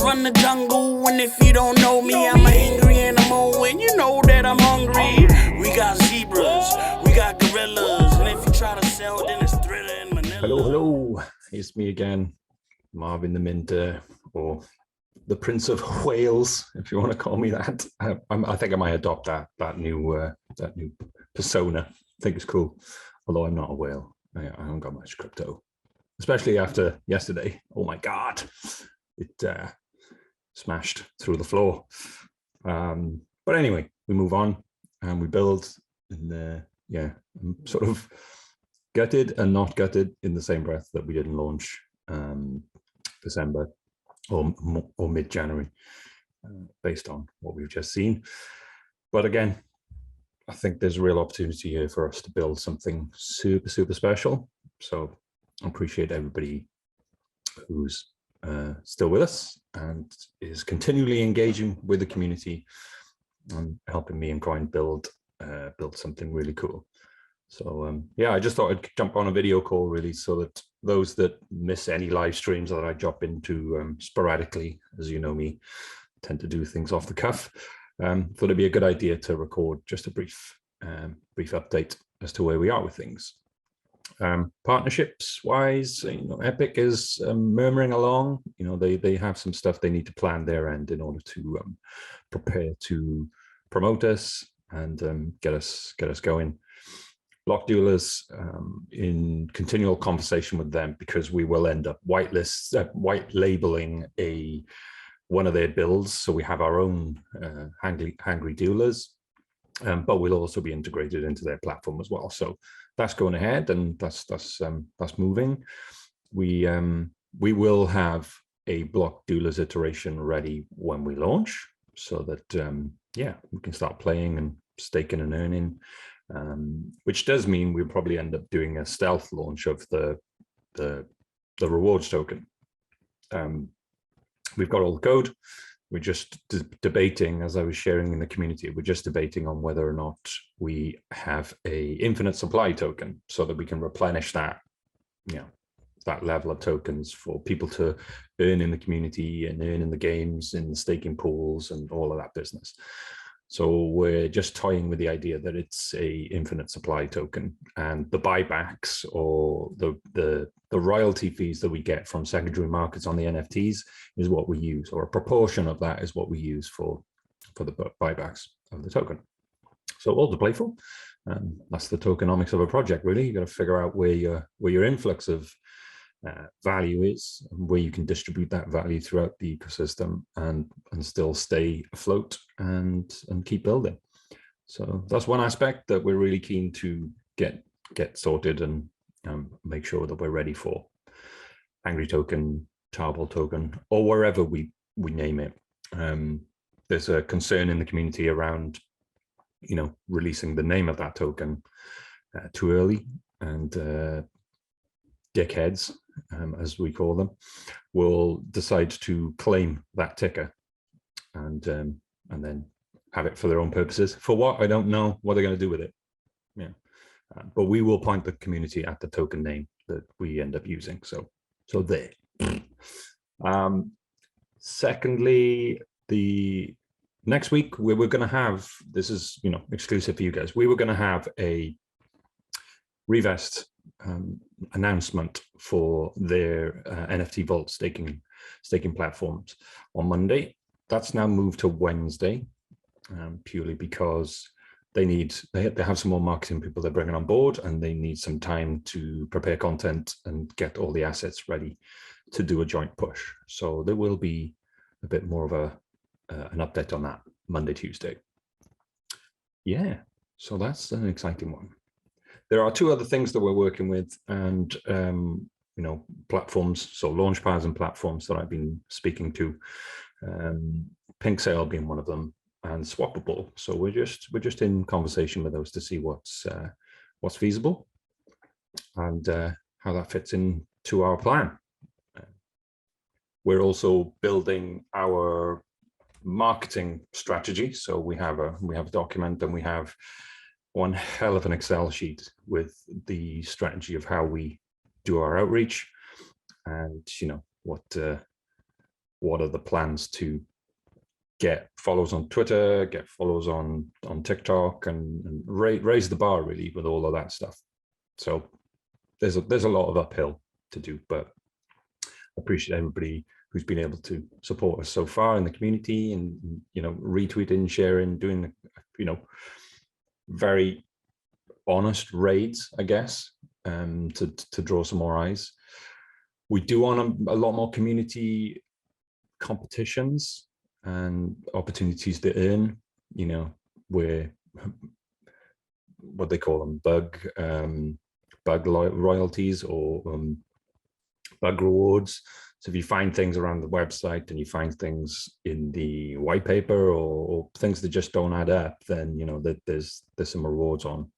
run the jungle, and if you don't know me, I'm a hangry animal, and you know that I'm hungry. We got zebras, we got gorillas, and if you try to sell, then it's Thriller in Manila. Hello, it's me again, Marvin the Minter, or the Prince of Wales, if you want to call me that. I think I might adopt that new persona. I think it's cool, although I'm not a whale. I haven't got much crypto, especially after yesterday. Oh my God, it smashed through the floor. But anyway, we move on and we build, and yeah, I'm sort of gutted and not gutted in the same breath that we didn't launch December or mid-January, based on what we've just seen. But again, I think there's a real opportunity here for us to build something super, super special. So I appreciate everybody who's still with us and is continually engaging with the community and helping me and Coin build something really cool. So yeah, I just thought I'd jump on a video call really, so that those that miss any live streams that I drop into sporadically, as you know me, tend to do things off the cuff. Thought it'd be a good idea to record just a brief update as to where we are with things. Partnerships wise, Epic is murmuring along. They have some stuff they need to plan their end in order to prepare to promote us and get us going. Block Dealers, in continual conversation with them, because we will end up white labeling one of their builds. So we have our own Hangry Dealers, but we'll also be integrated into their platform as well. So that's going ahead, and that's moving. We will have a Block Dealers iteration ready when we launch, so that yeah, we can start playing and staking and earning. Which does mean we'll probably end up doing a stealth launch of the rewards token. We've got all the code. We're just debating, as I was sharing in the community, we're just debating on whether or not we have a infinite supply token so that we can replenish that, that level of tokens for people to earn in the community and earn in the games, in the staking pools and all of that business. So we're just toying with the idea that it's a infinite supply token, and the buybacks or the royalty fees that we get from secondary markets on the NFTs is what we use, or a proportion of that is what we use for the buybacks of the token. So all to play for. That's the tokenomics of a project, really. You got to figure out where your influx of value is, and where you can distribute that value throughout the ecosystem and still stay afloat and keep building. So that's one aspect that we're really keen to get sorted and make sure that we're ready for. Hangry token, Tarball token, or wherever we name it. There's a concern in the community around releasing the name of that token too early, and dickheads, as we call them, will decide to claim that ticker and then have it for their own purposes. For what? I don't know what they're going to do with it. Yeah, but we will point the community at the token name that we end up using. So there. Secondly, the next week we're going to have, this is exclusive for you guys, we were going to have a Revest announcement for their NFT Vault staking platforms on Monday. That's now moved to Wednesday, purely because they have some more marketing people they're bringing on board, and they need some time to prepare content and get all the assets ready to do a joint push. So there will be a bit more of an update on that Monday, Tuesday. Yeah, so that's an exciting one. There are two other things that we're working with, and platforms, so launch pads and platforms that I've been speaking to. Pink Sale being one of them, and Swappable. So we're just in conversation with those to see what's feasible and how that fits into our plan. We're also building our marketing strategy. So we have a document, and we have one hell of an Excel sheet with the strategy of how we do our outreach, and what what are the plans to get followers on Twitter, get followers on TikTok, and raise the bar really with all of that stuff. So there's a lot of uphill to do, but I appreciate everybody who's been able to support us so far in the community, and retweeting, sharing, doing very honest raids, I guess, to draw some more eyes. We do want a lot more community competitions and opportunities to earn, where, what they call them, bug royalties or bug rewards. So if you find things around the website and you find things in the white paper or things that just don't add up, then that there's some rewards on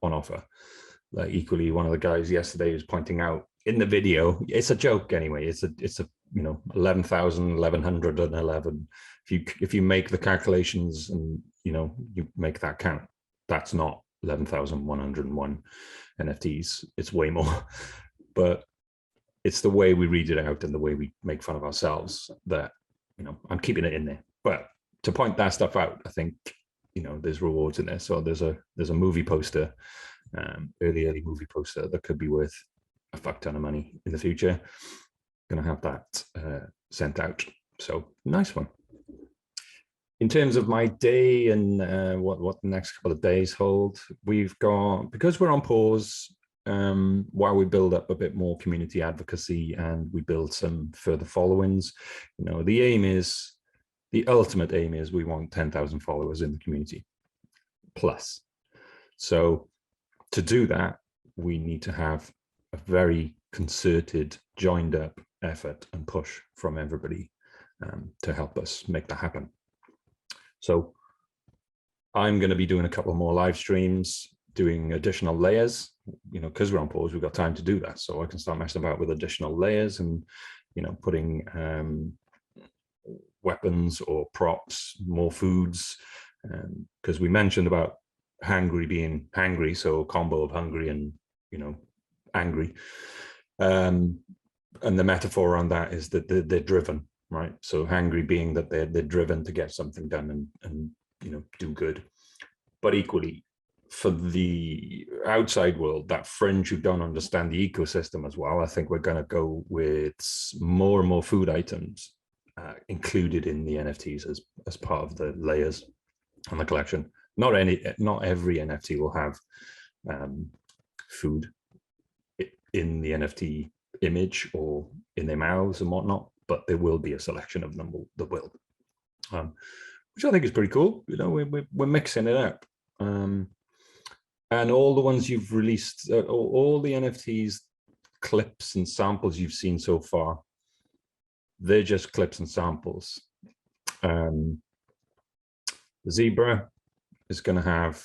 offer. Like equally, one of the guys yesterday was pointing out in the video, it's a joke anyway, it's a 11,1111. If you make the calculations and you make that count, that's not 11,101 NFTs. It's way more, but it's the way we read it out and the way we make fun of ourselves that I'm keeping it in there. But to point that stuff out, I think there's rewards in there. So there's a movie poster, early movie poster that could be worth a fuck ton of money in the future. Gonna have that sent out. So nice one. In terms of my day and what the next couple of days hold, we've got, because we're on pause while we build up a bit more community advocacy and we build some further followings, the ultimate aim is we want 10,000 followers in the community plus. So to do that, we need to have a very concerted, joined up effort and push from everybody to help us make that happen. So I'm going to be doing a couple more live streams, doing additional layers, because we're on pause, we've got time to do that. So I can start messing about with additional layers and, putting weapons or props, more foods, because we mentioned about hangry being hangry, so a combo of hungry and, angry. And the metaphor around that is that they're driven, right? So hangry being that they're driven to get something done and do good. But equally, for the outside world, that fringe who don't understand the ecosystem as well, I think we're going to go with more and more food items included in the NFTs as part of the layers and the collection. Not every NFT will have food in the NFT image or in their mouths and whatnot, but there will be a selection of them that will, which I think is pretty cool. We're mixing it up. And all the ones you've released, all the NFTs, clips and samples you've seen so far, they're just clips and samples. The zebra is going to have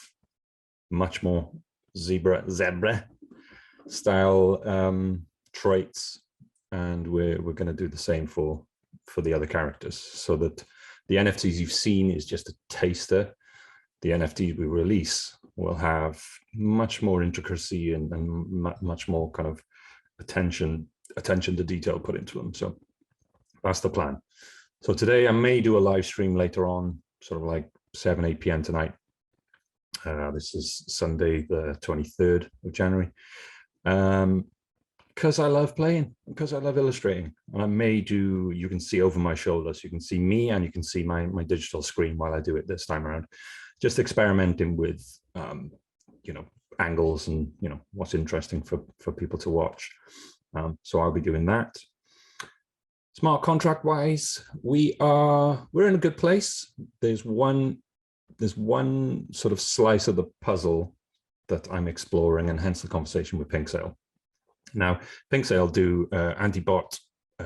much more zebra style traits, and we're going to do the same for the other characters, so that the NFTs you've seen is just a taster. The NFTs we release will have much more intricacy and much more kind of attention to detail put into them. So that's the plan. So today I may do a live stream later on, sort of like 7-8 p.m. tonight. This is Sunday, the 23rd of January. Because I love playing, because I love illustrating. And I may do, you can see over my shoulder, so you can see me and you can see my digital screen while I do it this time around. Just experimenting with, angles and, what's interesting for people to watch. So I'll be doing that. Smart contract wise, we're in a good place. There's one sort of slice of the puzzle that I'm exploring, and hence the conversation with Pink Sale. Now, Pink Sale do anti-bot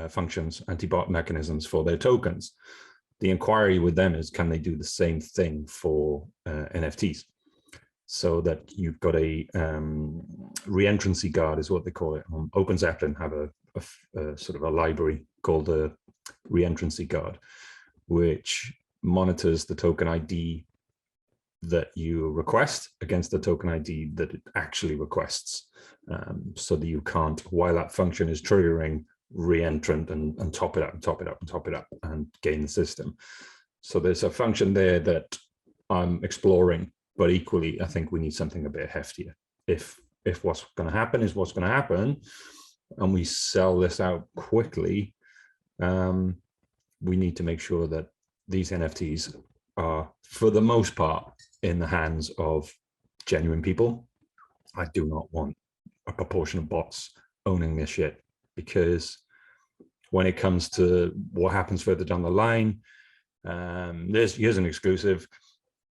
functions, anti-bot mechanisms for their tokens. The inquiry with them is, can they do the same thing for NFTs? So that you've got a re-entrancy guard is what they call it. OpenZeppelin have a sort of a library called a re-entrancy guard, which monitors the token ID that you request against the token ID that it actually requests, so that you can't, while that function is triggering, re-entrant and top it up and top it up and top it up and game the system. So there's a function there that I'm exploring, but equally, I think we need something a bit heftier. If what's going to happen is what's going to happen, and we sell this out quickly, we need to make sure that these NFTs are, for the most part, in the hands of genuine people. I do not want a proportion of bots owning this shit, because when it comes to what happens further down the line, here's an exclusive.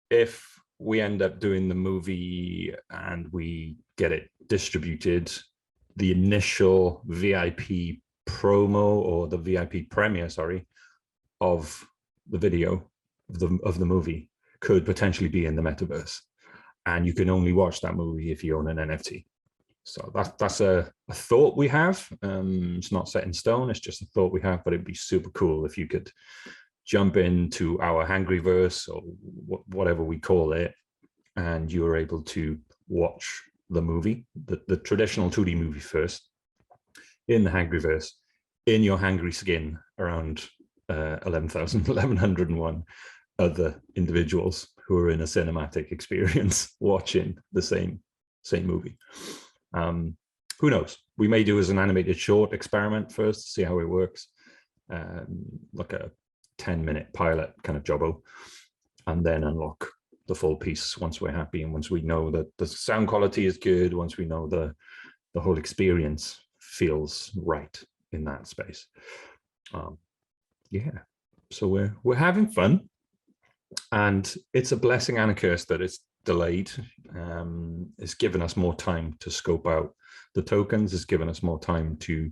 If we end up doing the movie and we get it distributed, the initial VIP promo, or the VIP premiere, sorry, of the video of the movie could potentially be in the metaverse, and you can only watch that movie if you own an NFT. So that's a thought we have. It's not set in stone, it's just a thought we have, but it'd be super cool if you could jump into our Hangryverse, or whatever we call it, and you were able to watch the movie, the traditional 2D movie first, in the Hangryverse, in your Hangry skin, around 1101 other individuals who are in a cinematic experience watching the same movie. Who knows? We may do as an animated short experiment first to see how it works, like a 10-minute pilot kind of jobbo, and then unlock the full piece once we're happy, and once we know that the sound quality is good, once we know the whole experience feels right in that space. Yeah, so we're having fun, and it's a blessing and a curse that it's delayed. It's given us more time to scope out the tokens. It's given us more time to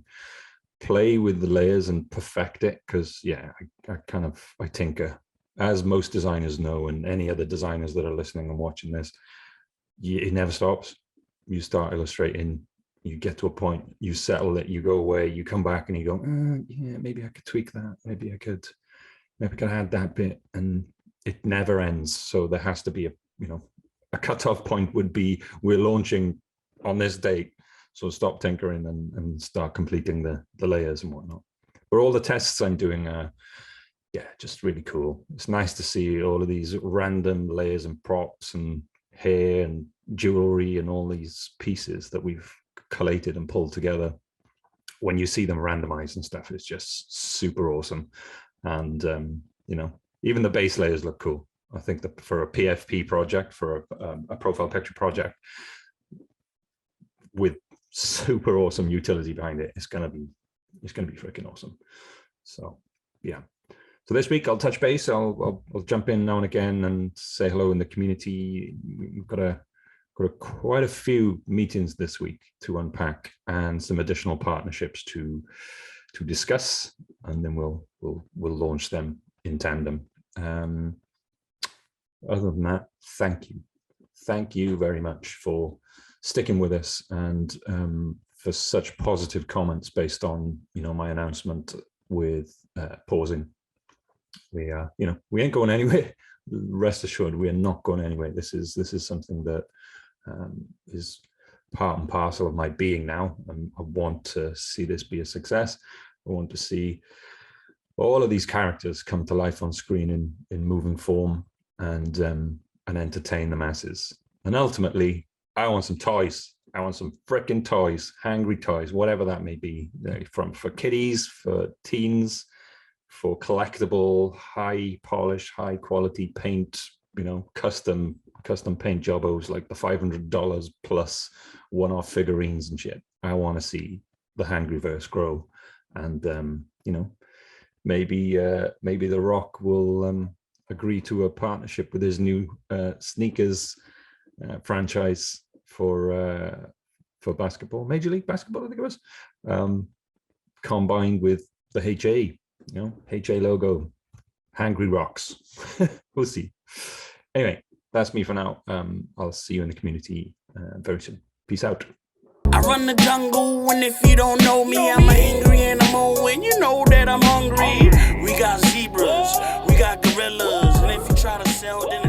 play with the layers and perfect it, because yeah, I tinker, as most designers know, and any other designers that are listening and watching this, it never stops. You start illustrating, you get to a point, you settle it, you go away, you come back and you go, yeah, maybe I could tweak that, maybe I could add that bit, and it never ends. So there has to be a cutoff point would be, we're launching on this date, so stop tinkering and start completing the layers and whatnot. But all the tests I'm doing are, yeah, just really cool. It's nice to see all of these random layers and props and hair and jewelry and all these pieces that we've collated and pulled together. When you see them randomized and stuff, it's just super awesome. And even the base layers look cool. I think that for a PFP project, for a profile picture project with super awesome utility behind it, it's gonna be freaking awesome. So yeah. So this week I'll touch base. I'll jump in now and again and say hello in the community. We've got quite a few meetings this week to unpack, and some additional partnerships to discuss, and then we'll launch them in tandem. Other than that, thank you very much for sticking with us, and for such positive comments based on my announcement with pausing. We ain't going anywhere. Rest assured, we are not going anywhere. This is something that is part and parcel of my being now. I want to see this be a success. I want to see all of these characters come to life on screen in moving form, and entertain the masses. And ultimately, I want some toys. I want some freaking toys, Hangry toys, whatever that may be, for kiddies, for teens, for collectible, high polish, high quality paint, custom paint jobbos, like the $500 plus one-off figurines and shit. I want to see the Hangryverse grow, and maybe The Rock will agree to a partnership with his new sneakers franchise for basketball, Major League Basketball, I think it was, combined with the HA, HA logo, Hangry Rocks. We'll see. Anyway, that's me for now. I'll see you in the community very soon. Peace out. I run the jungle, and if you don't know me, I'm a hangry animal, and you know that I'm hungry. We got zebras, we got gorillas, and if you try to sell, then